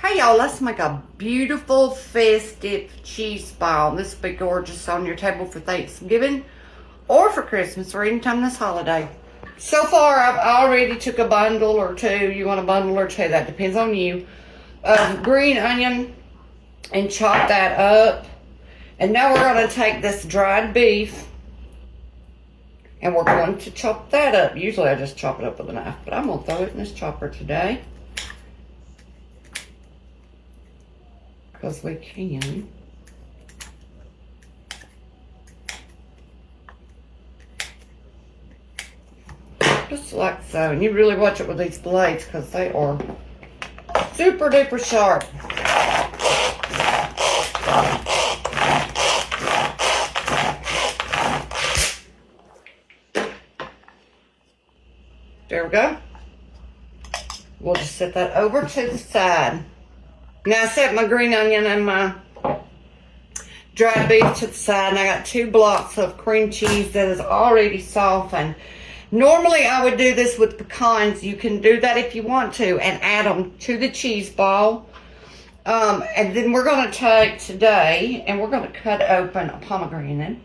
Hey y'all, let's make a beautiful festive cheese ball. This will be gorgeous on your table for Thanksgiving or for Christmas or anytime this holiday. So far, I've already took a bundle or two. You want a bundle or two, that depends on you. Green onion and chop that up. And now we're going to take this dried beef and we're going to chop that up. Usually I just chop it up with a knife, but I'm going to throw it in this chopper today. Because we can. Just like so. And you really watch it with these blades because they are super duper sharp. There we go. We'll just set that over to the side. Now I set my green onion and my dried beef to the side, and I got 2 blocks of cream cheese that is already softened. Normally I would do this with pecans. You can do that if you want to and add them to the cheese ball. And then we're going to take today and we're going to cut open a pomegranate.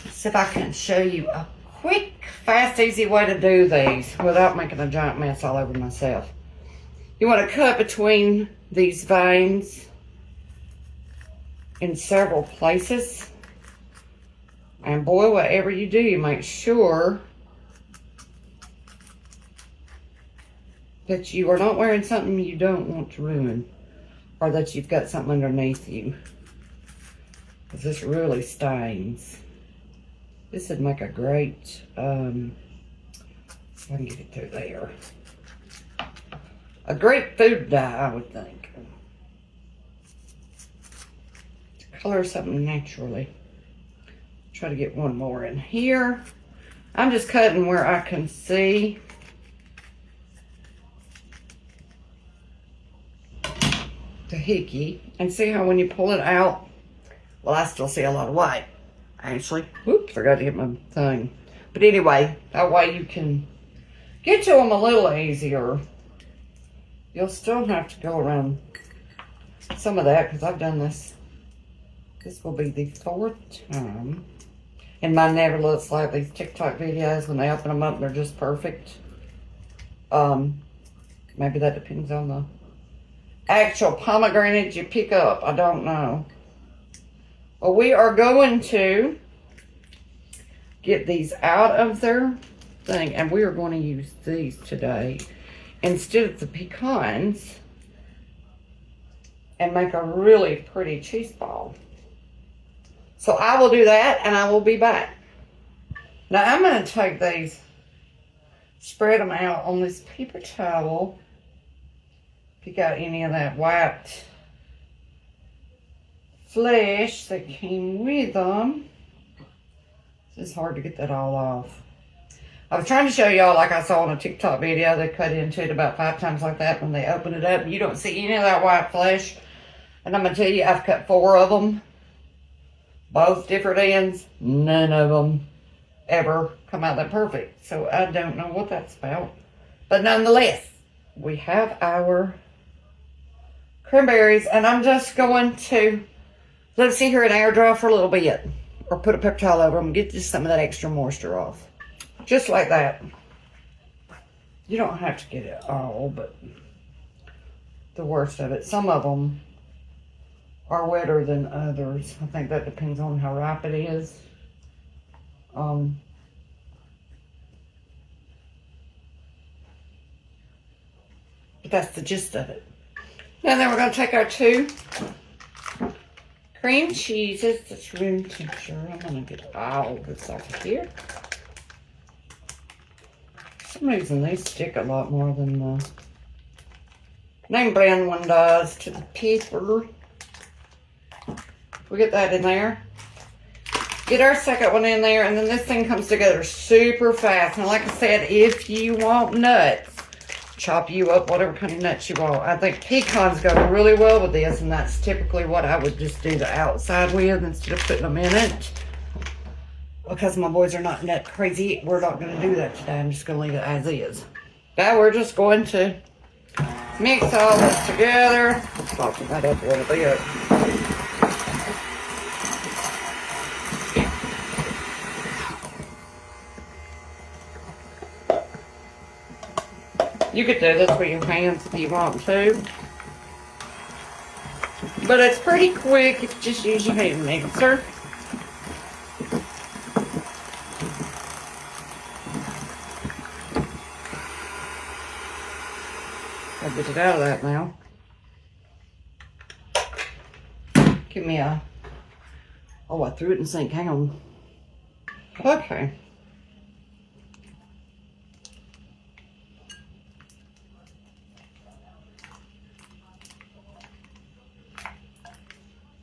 Let's see if I can show you a quick, fast, easy way to do these without making a giant mess all over myself. You want to cut between these veins in several places. And boy, whatever you do, you make sure that you are not wearing something you don't want to ruin, or that you've got something underneath you, because this really stains. This would make a great, if I can get it through there, a great food dye, I would think, to color something naturally. Try to get one more in here. I'm just cutting where I can see. The hickey. And see how when you pull it out, well, I still see a lot of white. Actually, whoops, forgot to hit my thing. But anyway, that way you can get to them a little easier. You'll still have to go around some of that because I've done this. This will be the 4th time. And mine never looks like these TikTok videos when they open them up, they're just perfect. Maybe that depends on the actual pomegranate you pick up. I don't know. Well, we are going to get these out of their thing, and we are going to use these today instead of the pecans and make a really pretty cheese ball. So I will do that, and I will be back. Now I'm going to take these, spread them out on this paper towel, pick out any of that white flesh that came with them. It's hard to get that all off. I was trying to show y'all, like I saw on a TikTok video, they cut into it about 5 times like that. When they open it up, you don't see any of that white flesh. And I'm going to tell you, I've cut 4 of them. Both different ends. None of them ever come out that perfect. So I don't know what that's about. But nonetheless, we have our cranberries. And I'm just going to let it sit here and air dry for a little bit. Or put a paper towel over them and get just some of that extra moisture off. Just like that. You don't have to get it all, but the worst of it. Some of them are wetter than others. I think that depends on how ripe it is. But that's the gist of it. Now then we're going to take our 2 cream cheeses. That's room temperature. I'm going to get all this off of here. For some reason they stick a lot more than the name brand one does to the paper. We get that in there. Get our second one in there, and then this thing comes together super fast. And like I said, if you want nuts, chop you up whatever kind of nuts you want. I think pecans go really well with this, and that's typically what I would just do the outside with instead of putting them in it. Because my boys are not nut crazy, we're not going to do that today. I'm just going to leave it as is. Now we're just going to Mix all this together. Soften that up a little bit. You could do this with your hands if you want to. But it's pretty quick if you just use your hand mixer. I'll get it out of that now. Give me a... Oh, I threw it in the sink. Hang on. Okay.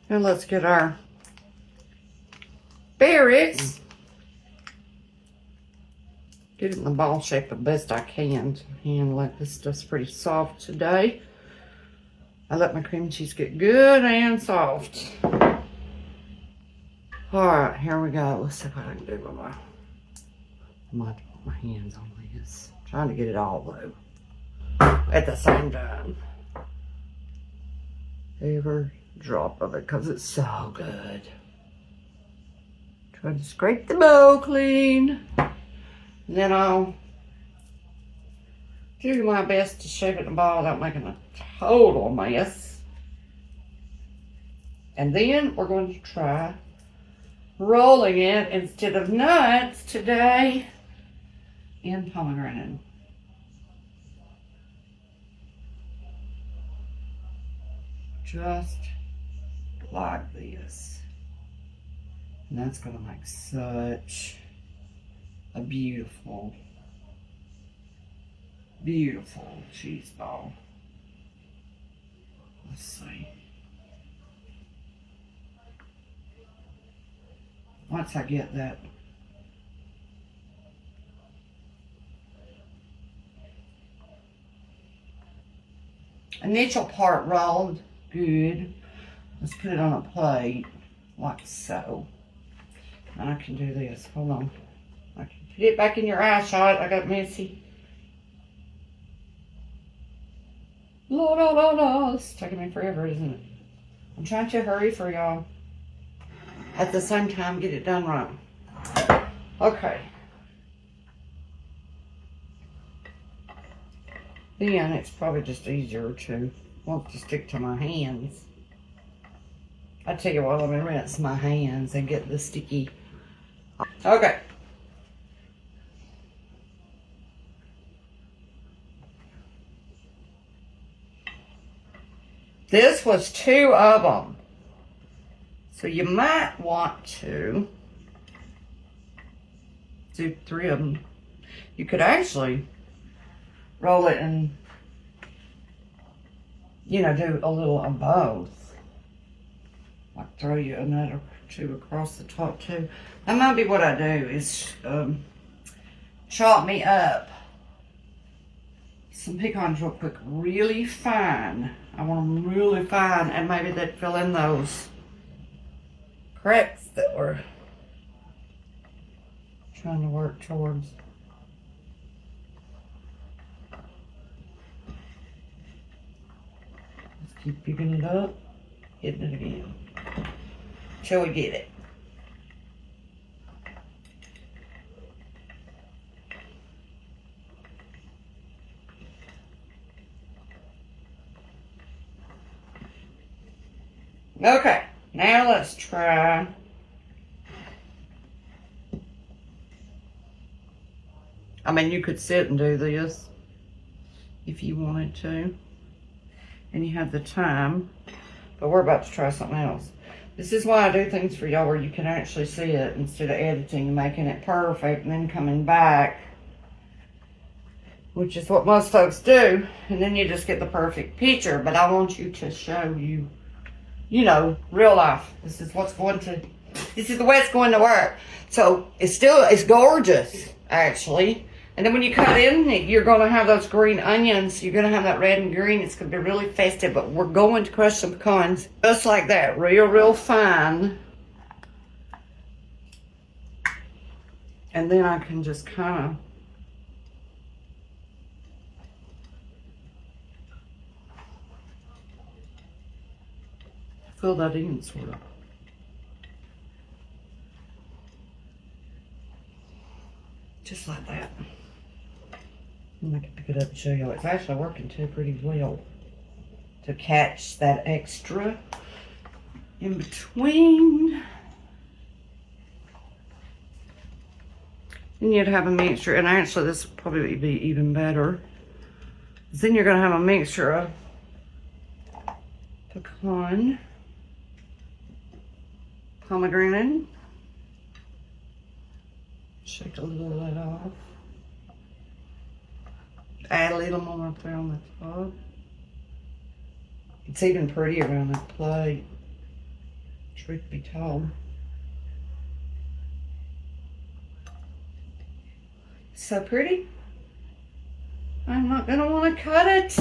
And let's get our berries. Get it in the ball shape the best I can. And let this stuff's pretty soft today. I let my cream cheese get good and soft. Alright, here we go. Let's see what I can do with my hands on this. Trying to get it all though. At the same time. Every drop of it because it's so good. Try to scrape the bowl clean. And then I'll do my best to shape it in a ball without making a total mess. And then we're going to try rolling it instead of nuts today in pomegranate. Just like this. And that's going to make such a beautiful, beautiful cheese ball. Let's see. Once I get that initial part rolled good, let's put it on a plate like so. And I can do this. Hold on. I can put it back in your eye shot. I got messy. La la la la. It's taking me forever, isn't it? I'm trying to hurry for y'all. At the same time, get it done right. Okay. Then it's probably just easier to want to stick to my hands. I tell you what, let me rinse my hands and get the sticky. Okay. This was 2 of them. So you might want to do 3 of them. You could actually roll it and, you know, do a little of both. Like throw you another 2 across the top too. That might be what I do is chop me up some pecans real quick, really fine. I want them really fine, and maybe they'd fill in those cracks that we're trying to work towards. Let's keep picking it up, hitting it again till we get it. Okay, now let's try I mean, you could sit and do this if you wanted to, and you have the time, but we're about to try something else. This is why I do things for y'all where you can actually see it instead of editing and making it perfect and then coming back, which is what most folks do, and then you just get the perfect picture. But I want you to show you, you know, real life. This is the way it's going to work. So it's gorgeous, actually. And then when you cut in, you're going to have those green onions. You're going to have that red and green. It's going to be really festive. But we're going to crush some pecans just like that. Real fine. And then I can just kind of fill that in, sort of. Just like that. And I can pick it up and show y'all. It's actually working too pretty well to catch that extra in between. And you'd have a mixture, and actually this would probably be even better. Then you're gonna have a mixture of pecan, pomegranate. Shake a little of that off. Add a little more up there on the top. It's even prettier on that plate, truth be told. So pretty. I'm not gonna wanna cut it.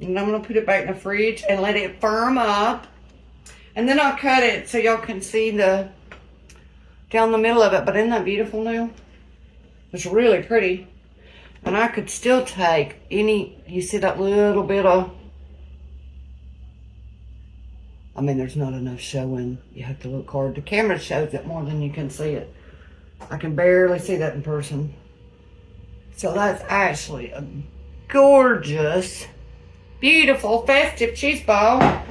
And I'm gonna put it back in the fridge and let it firm up. And then I'll cut it so y'all can see the down the middle of it. But isn't that beautiful now? It's really pretty. And I could still take any, you see that little bit of, I mean, there's not enough showing. You have to look hard. The camera shows it more than you can see it. I can barely see that in person. So that's actually a gorgeous, beautiful, festive cheese ball.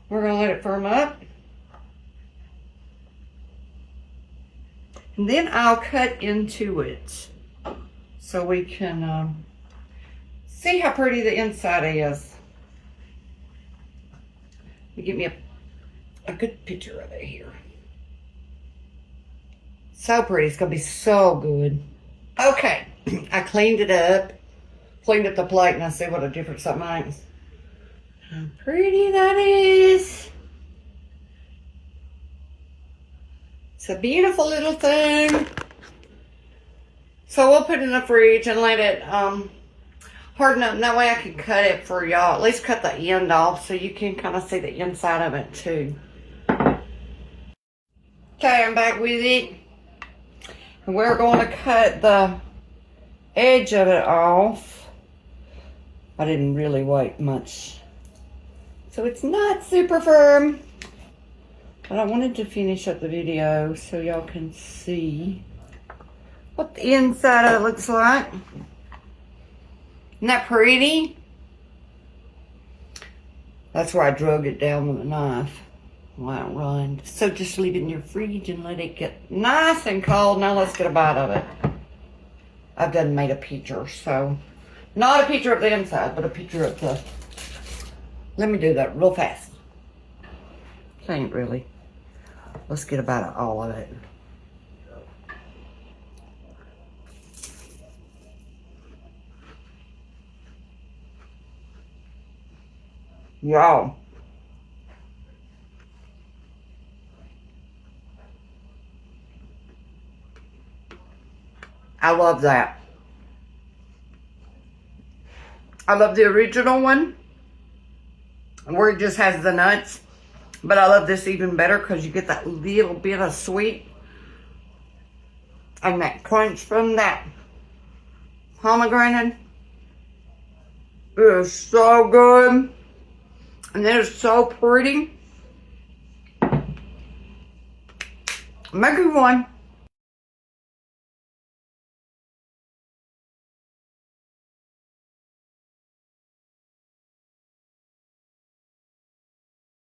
We're gonna let it firm up. And then I'll cut into it so we can see how pretty the inside is. Give me a good picture of it here. So pretty. It's going to be so good. Okay. I cleaned it up. Cleaned up the plate, and I see what a difference that makes. How pretty that is. It's a beautiful little thing. So we'll put it in the fridge and let it harden up. And that way I can cut it for y'all. At least cut the end off so you can kind of see the inside of it too. Okay, I'm back with it. And we're going to cut the edge of it off. I didn't really wait much. So it's not super firm. But I wanted to finish up the video so y'all can see what the inside of it looks like. Isn't that pretty? That's where I drug it down with a knife. Wow, run. So just leave it in your fridge and let it get nice and cold. Now let's get a bite of it. I've done made a picture, so not a picture of the inside, but a picture of the. Let me do that real fast. Can't really. Let's get a bite of all of it. Y'all. I love that. I love the original one where it just has the nuts. But I love this even better because you get that little bit of sweet and that crunch from that pomegranate. It is so good. And it is so pretty. Make you one.